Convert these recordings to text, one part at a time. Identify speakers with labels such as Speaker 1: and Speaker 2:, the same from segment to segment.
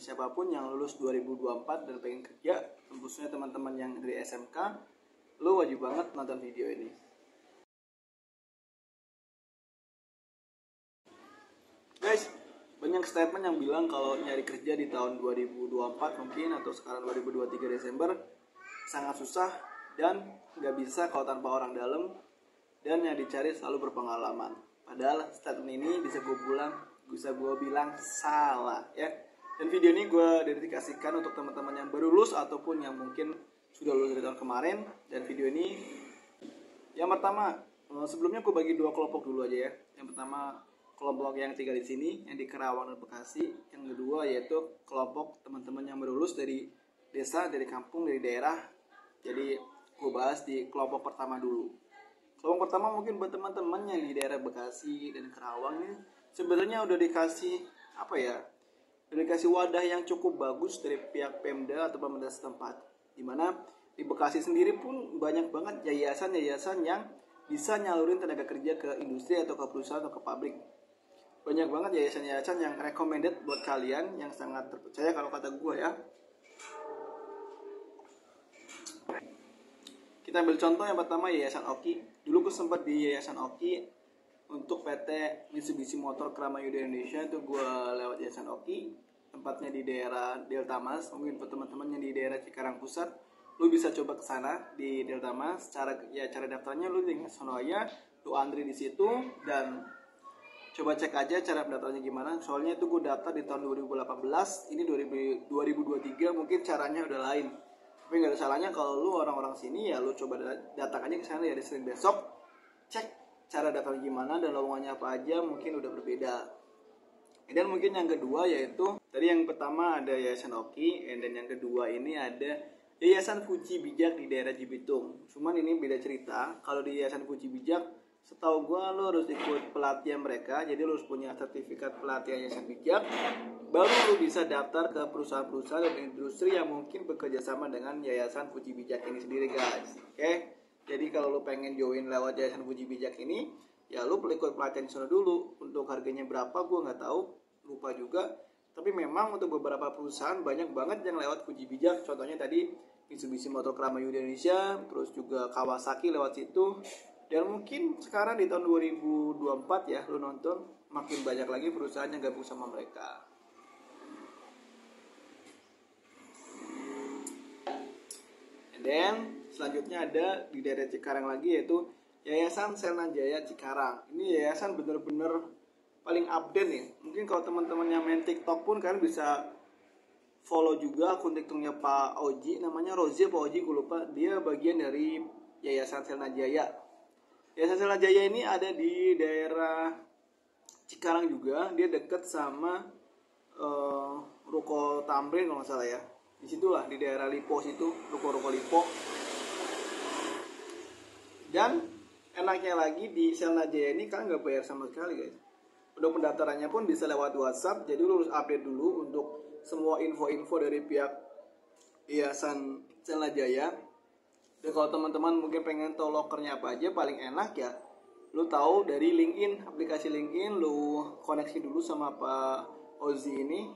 Speaker 1: siapapun yang lulus 2024 dan pengen kerja, khususnya teman-teman yang dari SMK, lo wajib banget nonton video ini. Guys, banyak statement yang bilang kalau nyari kerja di tahun 2024 mungkin atau sekarang 2023 Desember sangat susah dan nggak bisa kalau tanpa orang dalam, dan yang dicari selalu berpengalaman. Padahal statement ini bisa gue bilang salah ya. Dan video ini gue dedikasikan untuk teman-teman yang baru lulus ataupun yang mungkin sudah lulus dari tahun kemarin. Dan video ini yang pertama, sebelumnya gue bagi dua kelompok dulu aja ya. Yang pertama kelompok yang tinggal di sini, yang di Karawang dan Bekasi. Yang kedua yaitu kelompok teman-teman yang baru lulus dari desa, dari kampung, dari daerah. Jadi gue bahas di kelompok pertama dulu. Kelompok pertama mungkin buat teman-teman yang di daerah Bekasi dan Karawang ini sebenarnya udah dikasih udah dikasih wadah yang cukup bagus dari pihak Pemda atau pemerintah setempat. Dimana di Bekasi sendiri pun banyak banget yayasan-yayasan yang bisa nyalurin tenaga kerja ke industri atau ke perusahaan atau ke pabrik. Banyak banget yayasan-yayasan yang recommended buat kalian, yang sangat terpercaya kalau kata gue ya. Kita ambil contoh yang pertama Yayasan Oki. Dulu gue sempat di Yayasan Oki untuk PT Mitsubishi Motor Kramayuda Indonesia, itu gue lewat Yayasan Oki. Tempatnya di daerah Delta Mas. Mungkin buat teman-teman yang di daerah Cikarang Pusat, lu bisa coba ke sana di Delta Mas. Cara daftarnya lu tinggal sono aja, lu antri di situ dan coba cek aja cara pendaftarannya gimana. Soalnya itu gue daftar di tahun 2018, ini 2023 mungkin caranya udah lain. Tapi nggak ada salahnya kalau lu orang-orang sini ya lu coba datang aja ke sana ya di Senin besok, cek cara daftar gimana dan lowongannya apa aja, mungkin udah berbeda. Dan mungkin yang kedua yaitu tadi yang pertama ada Yayasan Oki, dan yang kedua ini ada Yayasan Fuji Bijak di daerah Cibitung. Cuman ini beda cerita. Kalau di Yayasan Fuji Bijak, setahu gue lo harus ikut pelatihan mereka, jadi lo harus punya sertifikat pelatihan Yayasan Bijak, baru lo bisa daftar ke perusahaan-perusahaan dan industri yang mungkin bekerja sama dengan Yayasan Fuji Bijak ini sendiri guys. Oke? Jadi kalau lo pengen join lewat Yayasan Fuji Bijak ini, ya lo perlu ikut pelatihan di sana dulu. Untuk harganya berapa gue nggak tahu, lupa juga. Tapi memang untuk beberapa perusahaan banyak banget yang lewat Fuji Bijak. Contohnya tadi Mitsubishi Motor Kramayuda Indonesia, terus juga Kawasaki lewat situ. Dan mungkin sekarang di tahun 2024 ya, lo nonton makin banyak lagi perusahaan yang gabung sama mereka. And then selanjutnya ada di daerah Cikarang lagi yaitu Yayasan Selna Jaya Cikarang. Ini yayasan bener-bener paling update nih. Mungkin kalau teman-teman yang main TikTok pun kalian bisa follow juga akun TikToknya Pak Oji, namanya Rozi Pak Oji, gue lupa. Dia bagian dari Yayasan Selna Jaya. Yayasan Selna Jaya ini ada di daerah Cikarang juga. Dia deket sama Ruko Tamrin kalau nggak salah ya. Disitulah di daerah Lipo situ, ruko-ruko Lipo. Dan enaknya lagi di Selna Jaya ini kan nggak bayar sama sekali guys. Untuk pendaftarannya pun bisa lewat WhatsApp. Jadi lu harus update dulu untuk semua info-info dari pihak Yayasan Selna Jaya. Dan kalau teman-teman mungkin pengen tahu lokernya apa aja, paling enak ya lu tahu dari LinkedIn, aplikasi LinkedIn, lu koneksi dulu sama Pak Ozi ini,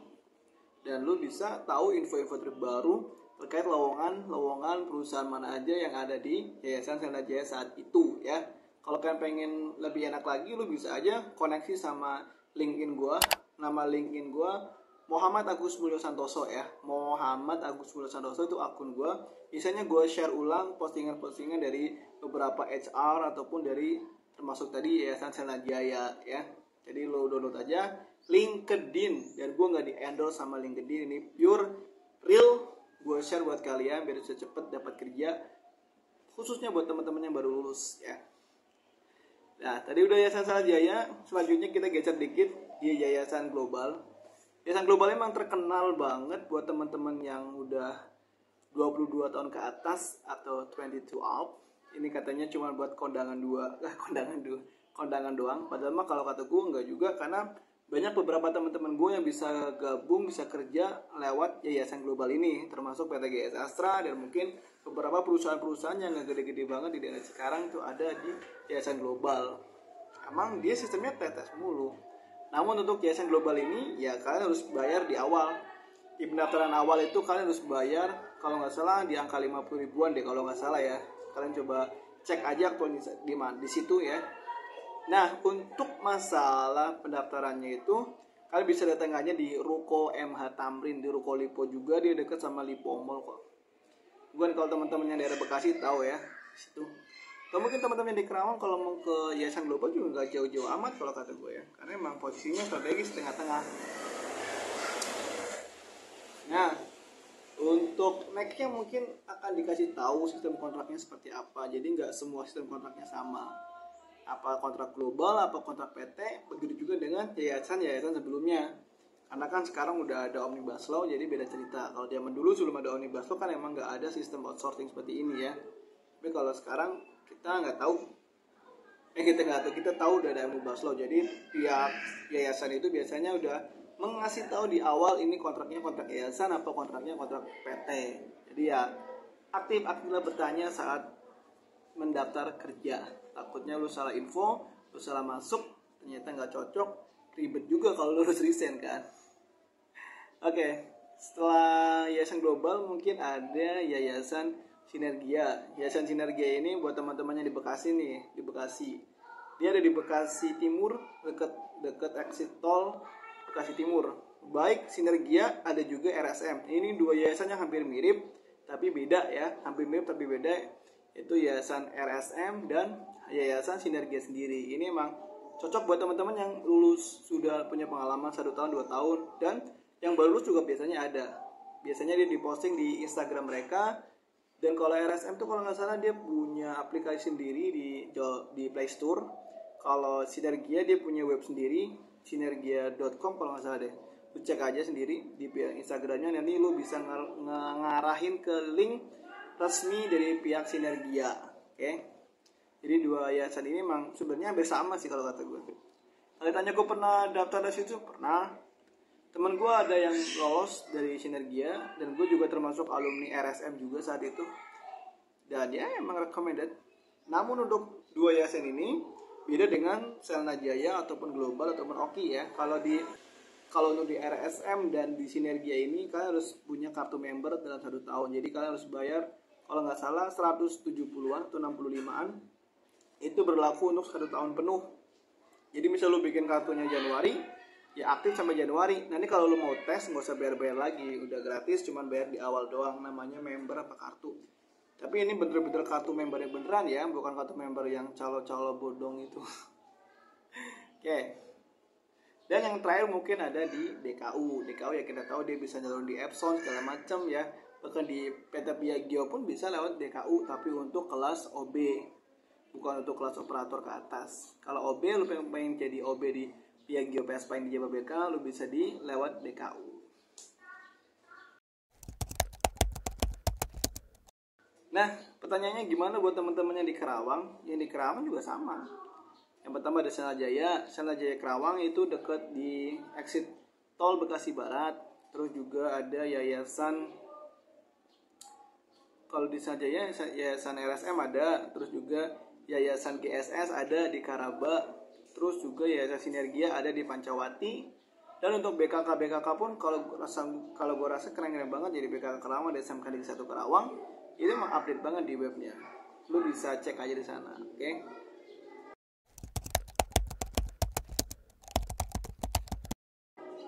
Speaker 1: dan lu bisa tahu info-info terbaru terkait lowongan perusahaan mana aja yang ada di Yayasan Selna Jaya saat itu ya. Kalau kalian pengen lebih enak lagi, lu bisa aja koneksi sama LinkedIn gua. Nama LinkedIn gua Muhammad Agus Mulyo Santoso ya. Muhammad Agus Mulyo Santoso itu akun gua. Biasanya gua share ulang postingan-postingan dari beberapa HR ataupun dari termasuk tadi Yayasan Selna Jaya ya. Jadi lo download aja LinkedIn, dan gue nggak di endorse sama LinkedIn, ini pure real gue share buat kalian biar bisa cepet dapat kerja, khususnya buat teman-teman yang baru lulus ya. Nah tadi udah Yayasan Selna Jaya, selanjutnya kita geser dikit di Yayasan Global. Yayasan Global emang terkenal banget buat teman-teman yang udah 22 tahun ke atas atau 22 up. Ini katanya cuma buat kondangan doang. Padahal mah kalau kata gue enggak juga, karena banyak beberapa teman-teman gue yang bisa gabung, bisa kerja lewat Yayasan Global ini, termasuk PT GS Astra dan mungkin beberapa perusahaan-perusahaan yang gak gede-gede banget di daerah Cikarang itu ada di Yayasan Global. Emang dia sistemnya tetes mulu. Namun untuk Yayasan Global ini ya kalian harus bayar di awal. di pendaftaran awal itu kalian harus bayar kalau nggak salah di angka 50 ribuan deh kalau nggak salah ya. Kalian coba cek aja di situ ya. Nah, untuk masalah pendaftarannya itu kalian bisa datang aja di Ruko MH Tamrin, di Ruko Lipo juga, dia dekat sama Lipo Mall kok. Bukan kalau teman-teman yang daerah Bekasi tahu ya di situ. Atau mungkin teman-teman yang di Kerawang kalau mau ke Yayasan Global juga nggak jauh-jauh amat kalau kata gue ya, karena emang posisinya strategis tengah-tengah. Nah, untuk nextnya mungkin akan dikasih tahu sistem kontraknya seperti apa. Jadi nggak semua sistem kontraknya sama. Apa kontrak global, apa kontrak PT, begitu juga dengan yayasan-yayasan sebelumnya. Karena kan sekarang udah ada Omnibus Law, jadi beda cerita. Kalau zaman dulu sebelum ada Omnibus Law kan emang nggak ada sistem outsourcing seperti ini ya. Tapi kalau sekarang kita nggak tahu. Kita tahu udah ada Omnibus Law. Jadi pihak yayasan itu biasanya udah mengasih tahu di awal ini kontraknya kontrak yayasan apa kontraknya kontrak PT. Jadi ya aktif-aktiflah bertanya saat mendaftar kerja. Takutnya lu salah info, lu salah masuk, ternyata nggak cocok, ribet juga kalau lu harus resign kan. Oke, setelah Yayasan Global mungkin ada Yayasan Sinergia. Yayasan Sinergia ini buat teman-temannya di Bekasi nih, di Bekasi. Dia ada di Bekasi Timur, dekat exit tol Bekasi Timur. Baik Sinergia, ada juga RSM. Ini dua yayasan yang hampir mirip, tapi beda ya. Hampir mirip tapi beda. Itu Yayasan RSM dan Yayasan Sinergia sendiri. Ini emang cocok buat teman-teman yang lulus sudah punya pengalaman 1 tahun, 2 tahun. Dan yang baru lulus juga biasanya ada. Biasanya dia diposting di Instagram mereka. Dan kalau RSM tuh kalau nggak salah dia punya aplikasi sendiri di Play Store. Kalau Sinergia dia punya web sendiri, sinergia.com kalau nggak salah deh. Lu cek aja sendiri di Instagramnya, nanti lu bisa ngarahin ke link resmi dari pihak Sinergia. Oke. Jadi dua yayasan ini memang sebenarnya hampir sama sih kalau kata gue. Kalau tanya gue pernah daftar dari situ, pernah. Temen gue ada yang lolos dari Sinergia dan gue juga termasuk alumni RSM juga saat itu. Dan ya emang recommended. Namun untuk dua yayasan ini beda dengan Selna Jaya ataupun Global ataupun Oki ya. Kalau untuk di RSM dan di Sinergia ini kalian harus punya kartu member dalam 1 tahun. Jadi kalian harus bayar kalau nggak salah 170-an atau 65-an. Itu berlaku untuk 1 tahun penuh. Jadi misal lu bikin kartunya Januari, ya aktif sampai Januari. Nanti kalau lu mau tes nggak usah bayar-bayar lagi, udah gratis, cuman bayar di awal doang. Namanya member apa kartu. Tapi ini bener-bener kartu member yang beneran ya, bukan kartu member yang calo-calo bodong itu. Oke. Dan yang terakhir mungkin ada di DKU. DKU ya kita tahu dia bisa nyalon di Epson segala macam ya. Bahkan di PT Piagio pun bisa lewat DKU, tapi untuk kelas OB. Bukan untuk kelas operator ke atas. Kalau OB lu pengen jadi OB di Piagio PSP di Jababeka, lu bisa di lewat DKU. Nah, pertanyaannya gimana buat teman-teman yang di Kerawang? Yang di Kerawang juga sama. Yang pertama ada Selna Jaya Kerawang itu dekat di exit tol Bekasi Barat. Terus juga ada yayasan, kalau di Selna Jaya yayasan RSM ada, terus juga yayasan GSS ada di Karaba, terus juga yayasan Sinergia ada di Pancawati. Dan untuk BKK pun kalau gue rasa keren-keren banget. Jadi BKK Kerawang ada SMK Negeri 1 Kerawang. Itu emang update banget di webnya. Lu bisa cek aja di sana, oke?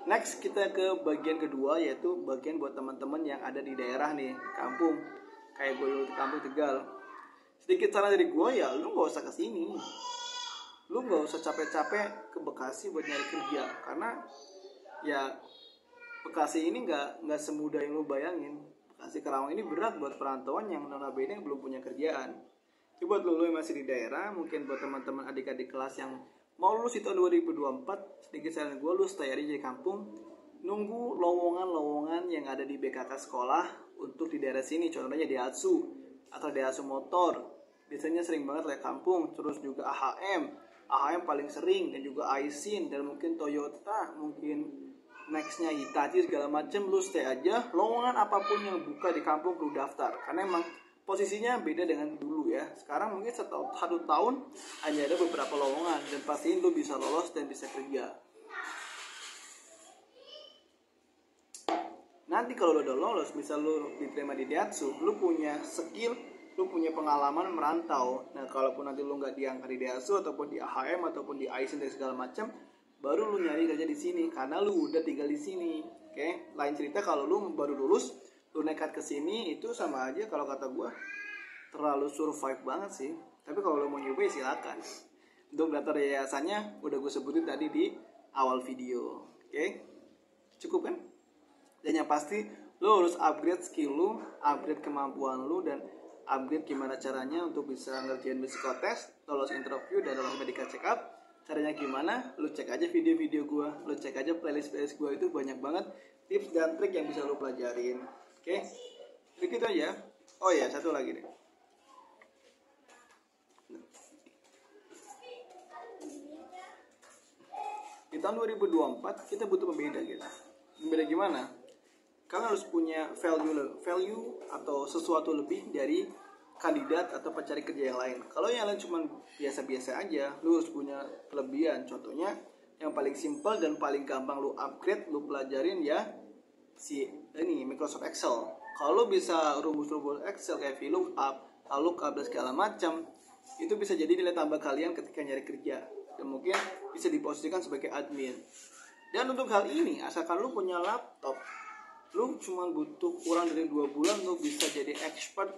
Speaker 1: Next kita ke bagian kedua, yaitu bagian buat teman-teman yang ada di daerah nih, kampung. Kayak gue dulu di kampung Tegal. Sedikit saran dari gue ya, lu gak usah kesini. Lu gak usah capek-capek ke Bekasi buat nyari kerja. Karena ya Bekasi ini gak semudah yang lu bayangin. Bekasi Kerawang ini berat buat perantauan yang notabene belum punya kerjaan. Jadi buat lu yang masih di daerah, mungkin buat teman-teman adik-adik kelas yang mau lulus di tahun 2024, sedikit saran gue, lu stay aja di kampung, nunggu lowongan-lowongan yang ada di BKK sekolah untuk di daerah sini. Contohnya di Atsu atau di Atsu Motor, biasanya sering banget lewat kampung. Terus juga AHM paling sering, dan juga Aisin, dan mungkin Toyota, mungkin nextnya Hitachi segala macam. Lu stay aja, lowongan apapun yang buka di kampung lu daftar, karena emang posisinya beda dengan dulu ya. Sekarang mungkin 1 tahun hanya ada beberapa lowongan, dan pastiin lu bisa lolos dan bisa kerja. Nanti kalau lu udah lolos, misal lu diterima di Daihatsu, lu punya skill, lu punya pengalaman merantau. Nah kalaupun nanti lu nggak diangkat di Daihatsu ataupun di AHM ataupun di Aisin dan segala macam, baru lu nyari kerja di sini karena lu udah tinggal di sini. Oke, lain cerita kalau lu baru lulus, lu nekat ke sini, itu sama aja kalau kata gua terlalu survive banget sih. Tapi kalau lo mau nyoba silakan. Untuk daftar yayasannya udah gue sebutin tadi di awal video. Oke? Cukup kan? Dan yang pasti lo harus upgrade skill lo, upgrade kemampuan lo, dan upgrade gimana caranya untuk bisa ngerjain psikotes, lolos interview, dan lolos medical check up. Caranya gimana? Lo cek aja video-video gue, lo cek aja playlist gue, itu banyak banget tips dan trik yang bisa lo pelajarin. Oke? Begitu aja. Oh ya, satu lagi deh. Di tahun 2024 kita butuh pembeda gitu. Pembeda gimana? Kalian harus punya value atau sesuatu lebih dari kandidat atau pencari kerja yang lain. Kalau yang lain cuma biasa-biasa aja, lu harus punya kelebihan. Contohnya yang paling simple dan paling gampang lu upgrade, lu pelajarin ya ini Microsoft Excel. Kalau lu bisa rumus-rumus Excel kayak VLOOKUP, lookup dan segala macam, itu bisa jadi nilai tambah kalian ketika nyari kerja. Dan mungkin bisa diposisikan sebagai admin. Dan untuk hal ini, asalkan lu punya laptop, lu cuma butuh kurang dari 2 bulan lu bisa jadi expert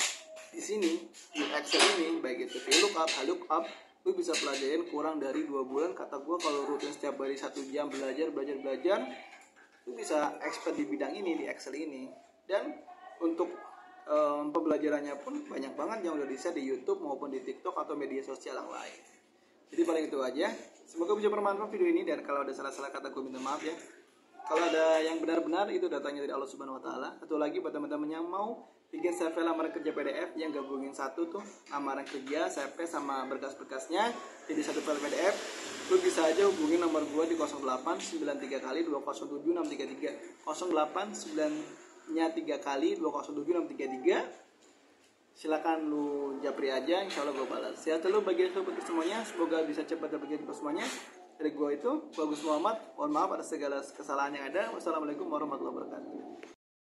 Speaker 1: di sini, di Excel ini, baik itu VLOOKUP, lookup, lu bisa pelajarin kurang dari 2 bulan. Kata gue kalau rutin setiap hari 1 jam belajar, lu bisa expert di bidang ini, di Excel ini. Dan untuk pembelajarannya pun banyak banget yang udah di-share di YouTube maupun di TikTok atau media sosial yang lain. Jadi paling itu aja. Semoga bisa bermanfaat video ini, dan kalau ada salah-salah kata gue minta maaf ya. Kalau ada yang benar-benar itu datangnya dari Allah Subhanahu wa taala. Satu lagi buat teman-teman yang mau bikin CV lamaran kerja PDF yang gabungin satu tuh lamaran kerja, CV sama berkas-berkasnya jadi satu file PDF. Lu bisa aja hubungin nomor gue di 0893 kali 207 633 0893 kali 207 633. Silakan lu japri aja, insya Allah gue balas. Sehat selalu bagi semuanya, semoga bisa cepat dapat gaji semuanya. Dari gue itu Bagus Muhammad, mohon maaf atas segala kesalahan yang ada. Wassalamualaikum warahmatullahi wabarakatuh.